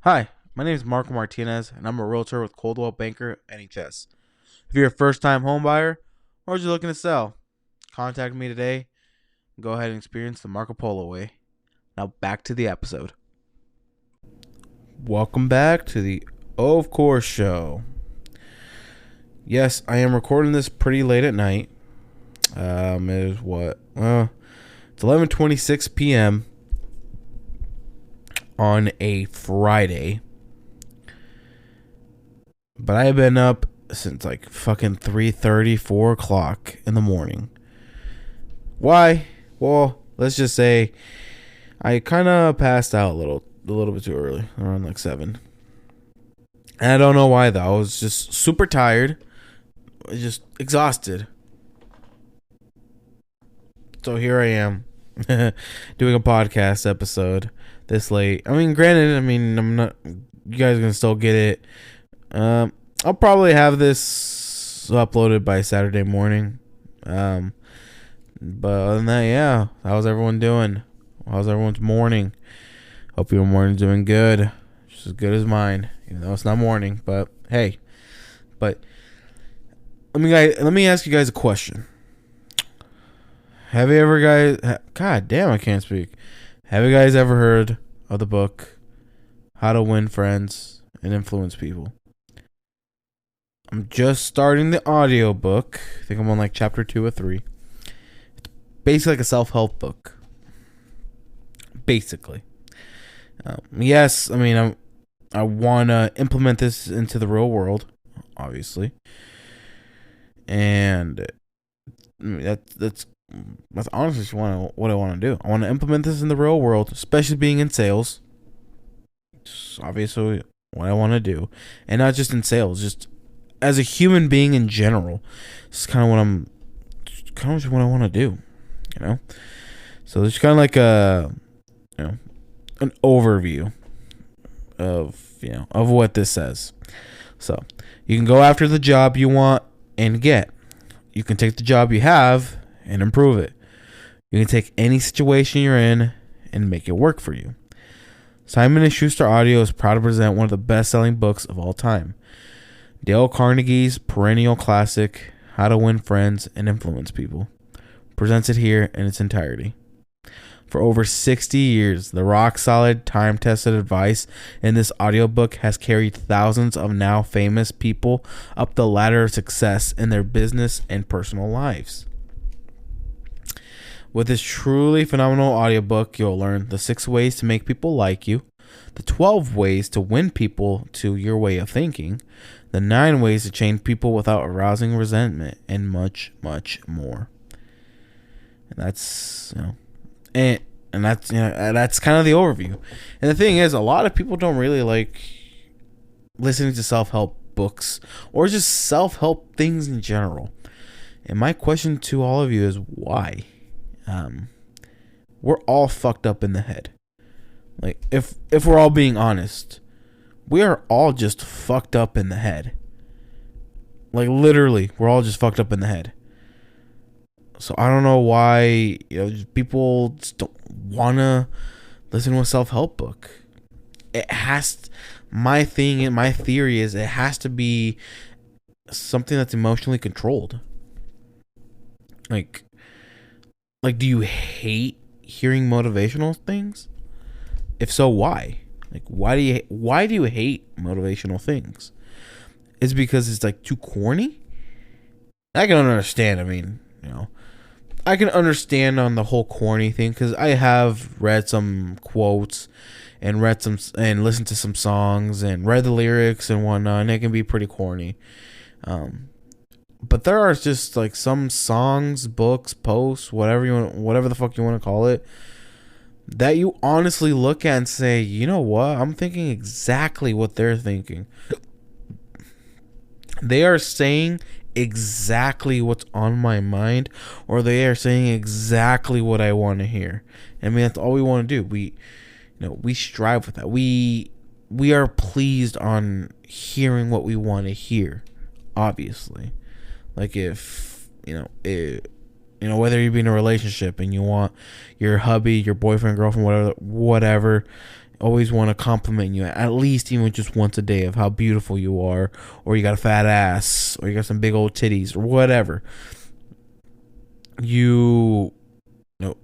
Hi, my name is Marco Martinez, and I'm a realtor with Coldwell Banker NHS. If you're a first-time home buyer or just looking to sell, contact me today. Go ahead and experience the Marco Polo way. Now back to the episode. Welcome back to the Of Course Show. Yes, I am recording this pretty late at night. It is what? It's 11:26 p.m. on a Friday. But I have been up since like fucking 3:30, 4 o'clock in the morning. Why? Well, let's just say I kind of passed out a little bit too early, around like 7. And I don't know why though. I was just super tired, just exhausted. So here I am doing a podcast episode this late. I mean, granted, I'm not. You guys can still get it. I'll probably have this uploaded by Saturday morning. But other than that, yeah. How's everyone doing? How's everyone's morning? Hope your morning's doing good. Just as good as mine. Even though it's not morning. But hey. But let me ask you guys a question. Have you ever guys... God damn, I can't speak. Have you guys ever heard of the book How to Win Friends and Influence People? I'm just starting the audio book. I think I'm on like chapter 2 or 3. It's basically like a self-help book. Basically. Yes, I want to implement this into the real world, obviously. And that's honestly what I want to do. I want to implement this in the real world, especially being in sales. It's obviously what I want to do. And not just in sales, just as a human being in general. It's kind of what I want to do, you know? So it's kind of like an overview of what this says. So you can go after the job you want and get. You can take the job you have and improve it. You can take any situation you're in and make it work for you. Simon & Schuster Audio is proud to present one of the best-selling books of all time. Dale Carnegie's perennial classic, How to Win Friends and Influence People, presents it here in its entirety. For over 60 years, the rock-solid, time-tested advice in this audiobook has carried thousands of now famous people up the ladder of success in their business and personal lives. With this truly phenomenal audiobook, you'll learn the 6 ways to make people like you, the 12 ways to win people to your way of thinking, the 9 ways to change people without arousing resentment, and much, much more. And that's, that's kind of the overview. And the thing is, a lot of people don't really like listening to self-help books or just self-help things in general. And my question to all of you is why? We're all fucked up in the head. Like, if we're all being honest, we are all just fucked up in the head. Like, literally, we're all just fucked up in the head. So I don't know why, people just don't want to listen to a self-help book. My theory is it has to be something that's emotionally controlled. Like, do you hate hearing motivational things? If so, why? Like, why do you hate motivational things? Is it because it's like too corny? I can understand. I can understand on the whole corny thing because I have read some quotes and listened to some songs and read the lyrics and whatnot, and it can be pretty corny. But there are just like some songs, books, posts, whatever the fuck you want to call it, that you honestly look at and say, you know what? I'm thinking exactly what they're thinking. They are saying exactly what's on my mind, or they are saying exactly what I want to hear. That's all we want to do. We strive with that. We are pleased on hearing what we want to hear, obviously. Like if whether you be in a relationship and you want your hubby, your boyfriend, girlfriend, whatever, always want to compliment you at least even just once a day of how beautiful you are, or you got a fat ass, or you got some big old titties, or whatever. You know,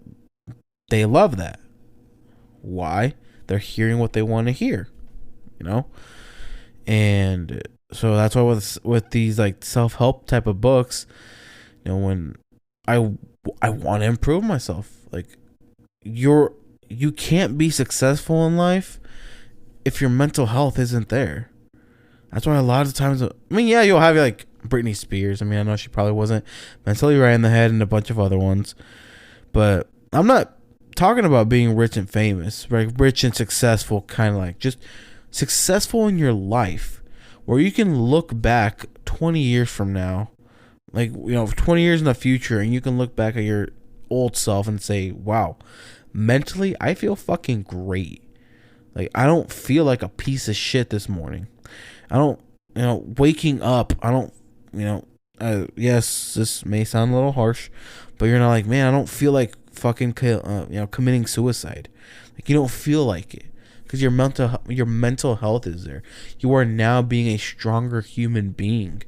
they love that. Why? They're hearing what they want to hear, and so that's why with these like self-help type of books, when I want to improve myself, like you can't be successful in life if your mental health isn't there. That's why a lot of times, you'll have like Britney Spears. I know she probably wasn't mentally right in the head, and a bunch of other ones, but I'm not talking about being rich and famous, like rich and successful, kind of like just successful in your life, where you can look back 20 years from now, 20 years in the future, and you can look back at your old self and say, wow, mentally I feel fucking great. Like, I don't feel like a piece of shit this morning. I don't, waking up, I don't, yes, this may sound a little harsh, but you're not like, man, I don't feel like fucking, committing suicide. Like, you don't feel like it because your mental health is there. You are now being a stronger human being.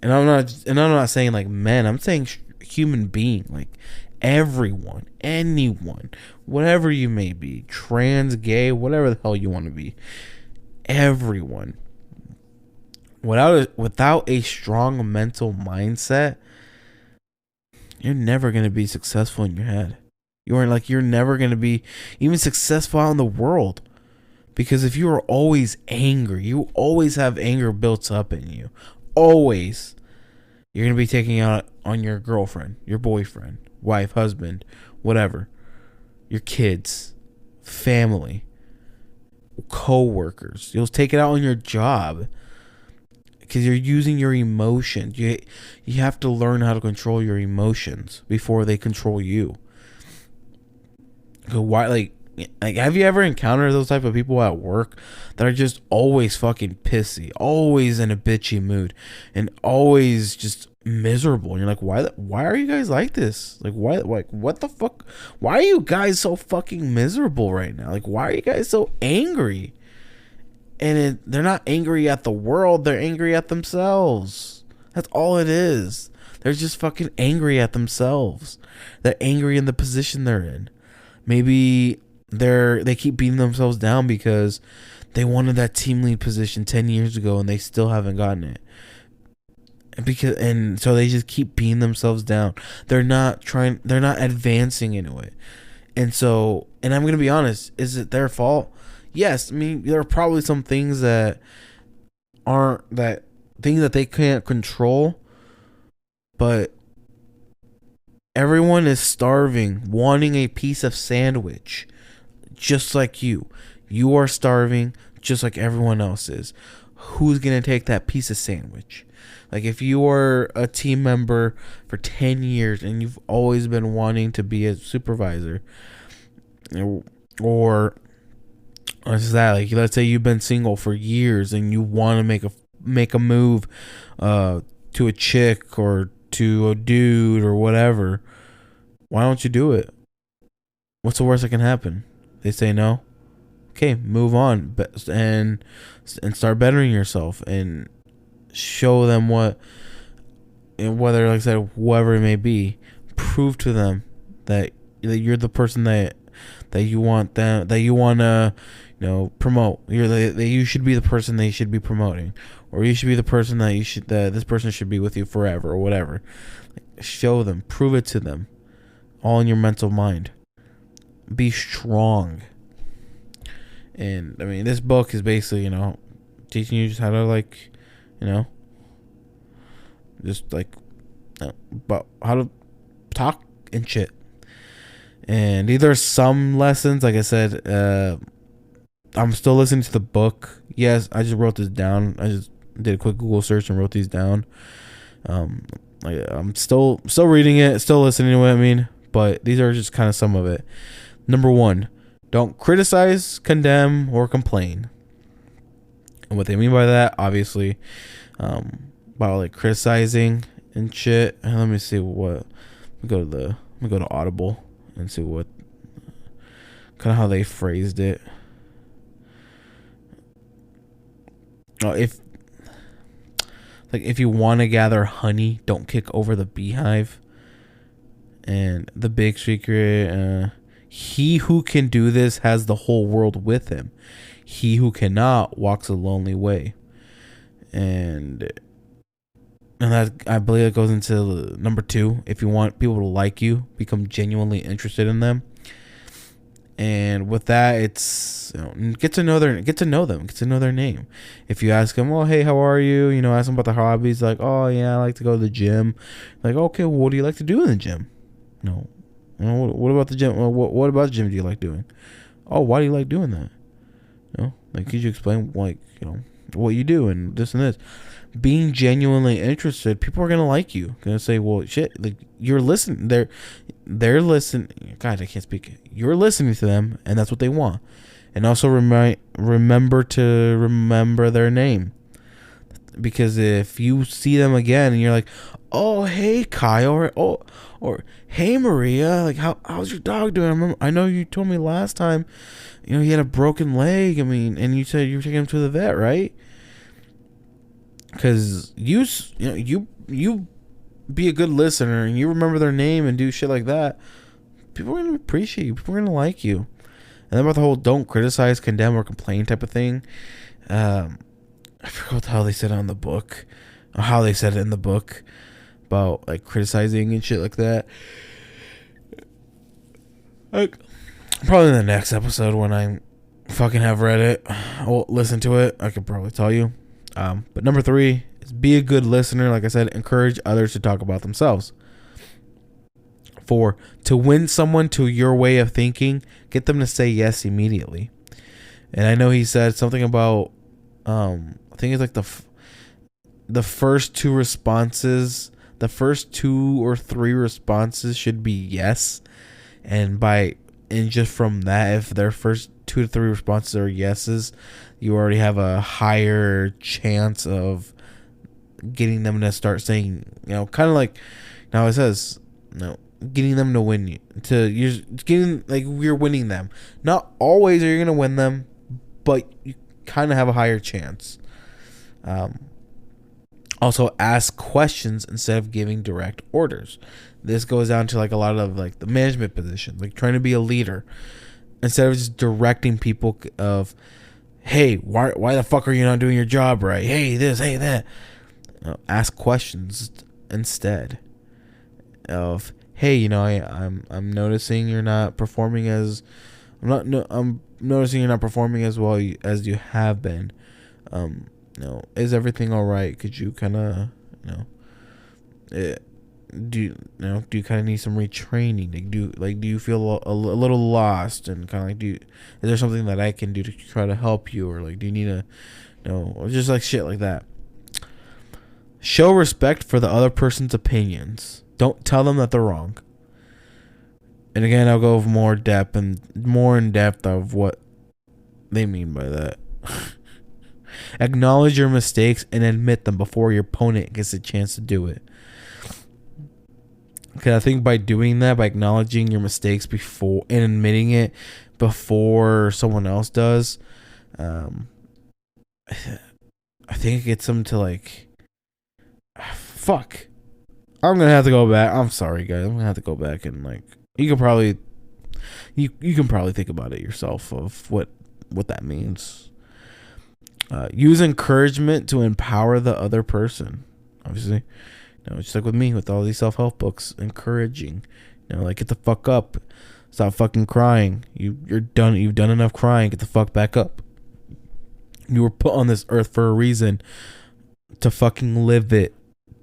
And I'm not saying like men, I'm saying human being, like everyone, anyone, whatever you may be, trans, gay, whatever the hell you want to be, everyone, without a strong mental mindset, you're never going to be successful in your head. You're never going to be even successful out in the world, because if you are always angry, you always have anger built up in you, always, you're going to be taking out on your girlfriend, your boyfriend, wife, husband, whatever, your kids, family, co-workers. You'll take it out on your job because you're using your emotions. You have to learn how to control your emotions before they control you. So why, like have you ever encountered those type of people at work that are just always fucking pissy, always in a bitchy mood, and always just miserable? And you're like, why are you guys like this? Like, why, like, what the fuck? Why are you guys so fucking miserable right now? Like, why are you guys so angry? And they're not angry at the world, they're angry at themselves. That's all it is. They're just fucking angry at themselves. They're angry in the position they're in. Maybe they keep beating themselves down because they wanted that team lead position 10 years ago and they still haven't gotten it. And so they just keep beating themselves down. They're not advancing into it. And I'm going to be honest, is it their fault? Yes. There are probably some things that they can't control, but everyone is starving, wanting a piece of sandwich. Just like you. You are starving just like everyone else is. Who's going to take that piece of sandwich? Like, if you are a team member for 10 years and you've always been wanting to be a supervisor, or what's that? Like, let's say you've been single for years and you want to make a move to a chick or to a dude or whatever. Why don't you do it? What's the worst that can happen? They say no. Okay, move on and start bettering yourself and show them what, and whether, like I said, whoever it may be, prove to them that you're the person that you want to promote. You should be the person they should be promoting, or you should be the person that this person should be with you forever or whatever. Show them, prove it to them, all in your mental mind. Be strong. And this book is basically, teaching you just how to just about how to talk and shit. And these are some lessons. Like I said, I'm still listening to the book. Yes, I just wrote this down. I just did a quick Google search and wrote these down. I'm still reading it, still listening to it. But these are just kind of some of it. Number 1, don't criticize, condemn, or complain. And what they mean by that, obviously, about criticizing and shit. And let me see what. Let me go to Audible and see what kind of how they phrased it. if you want to gather honey, don't kick over the beehive. And the big secret, he who can do this has the whole world with him. He who cannot walks a lonely way. And that, I believe, it goes into number 2. If you want people to like you, become genuinely interested in them. And with that, it's, get to know them, get to know their name. If you ask them, well, hey, how are you? Ask them about their hobbies. Like, oh yeah, I like to go to the gym. Like, okay, well, what do you like to do in the gym? No, what about the gym? What about the gym do you like doing? Oh, why do you like doing that? Could you explain, what you do and this and this? Being genuinely interested, people are gonna like you. Gonna say, well, shit, like, you're listening. They're listening. God, I can't speak. You're listening to them, and that's what they want. And also remember to remember their name, because if you see them again and you're like, oh, hey, Kyle, or hey, Maria, like, how's your dog doing? I know you told me last time, he had a broken leg. And you said you were taking him to the vet, right? Because you be a good listener and you remember their name and do shit like that, people are going to appreciate you. People are going to like you. And then about the whole don't criticize, condemn, or complain type of thing. I forgot how they said it on the book. Or how they said it in the book. About, like, criticizing and shit like that. Like, probably in the next episode when I fucking have read it. I'll listen to it. I could probably tell you. But number 3 is be a good listener. Like I said, encourage others to talk about themselves. 4, to win someone to your way of thinking, get them to say yes immediately. And I know he said something about, I think it's like the first 2 responses, the first 2 or 3 responses should be yes. And just from that, if their first 2 to 3 responses are yeses, you already have a higher chance of getting them to start saying, kind of like now it says, getting them to win you. You're getting, like, you're winning them. Not always are you going to win them, but you kind of have a higher chance. Also, ask questions instead of giving direct orders. This goes down to, like, a lot of, like, the management position, like trying to be a leader instead of just directing people of, hey, why the fuck are you not doing your job right? Hey, this, hey, that. Ask questions instead of, hey, I'm noticing you're not performing as I'm noticing you're not performing as well as you have been. Is everything all right? Could you kind of, do you kind of need some retraining? Do you feel a little lost, and kind of like, is there something that I can do to try to help you, or like, do you need or just like shit like that. Show respect for the other person's opinions. Don't tell them that they're wrong. And again, I'll go more in depth of what they mean by that. Acknowledge your mistakes and admit them before your opponent gets a chance to do it. Because I think by doing that, by acknowledging your mistakes before and admitting it before someone else does, I think it gets them to like, fuck. I'm gonna have to go back. I'm sorry, guys. I'm gonna have to go back and like, you can probably think about it yourself of what that means. Use encouragement to empower the other person. Obviously, just like with me, with all these self-help books, encouraging. Like, get the fuck up, stop fucking crying. You're done. You've done enough crying. Get the fuck back up. You were put on this earth for a reason, to fucking live it.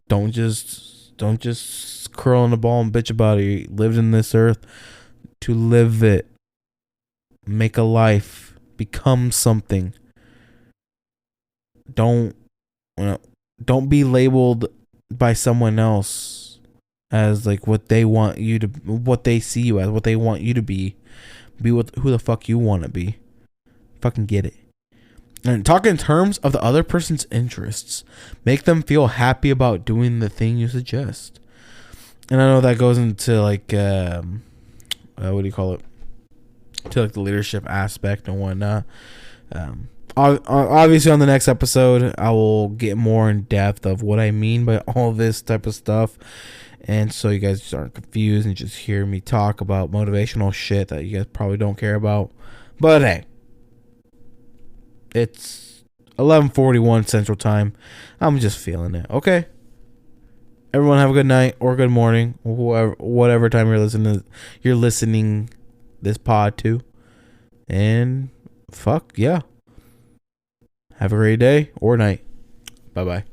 Don't just curl in a ball and bitch about it. You lived in this earth to live it. Make a life. Become something. Don't be labeled by someone else as like what they want you to, what they see you as, what they want you to be. Be who the fuck you want to be. Fucking get it. And talk in terms of the other person's interests. Make them feel happy about doing the thing you suggest. And I know that goes into like, what do you call it? To like the leadership aspect and whatnot. Obviously, on the next episode, I will get more in depth of what I mean by all this type of stuff. And so you guys just aren't confused and just hear me talk about motivational shit that you guys probably don't care about. But hey, it's 11:41 Central Time. I'm just feeling it. Okay. Everyone have a good night or good morning, whatever time you're listening this pod to. And fuck yeah. Have a great day or night. Bye bye.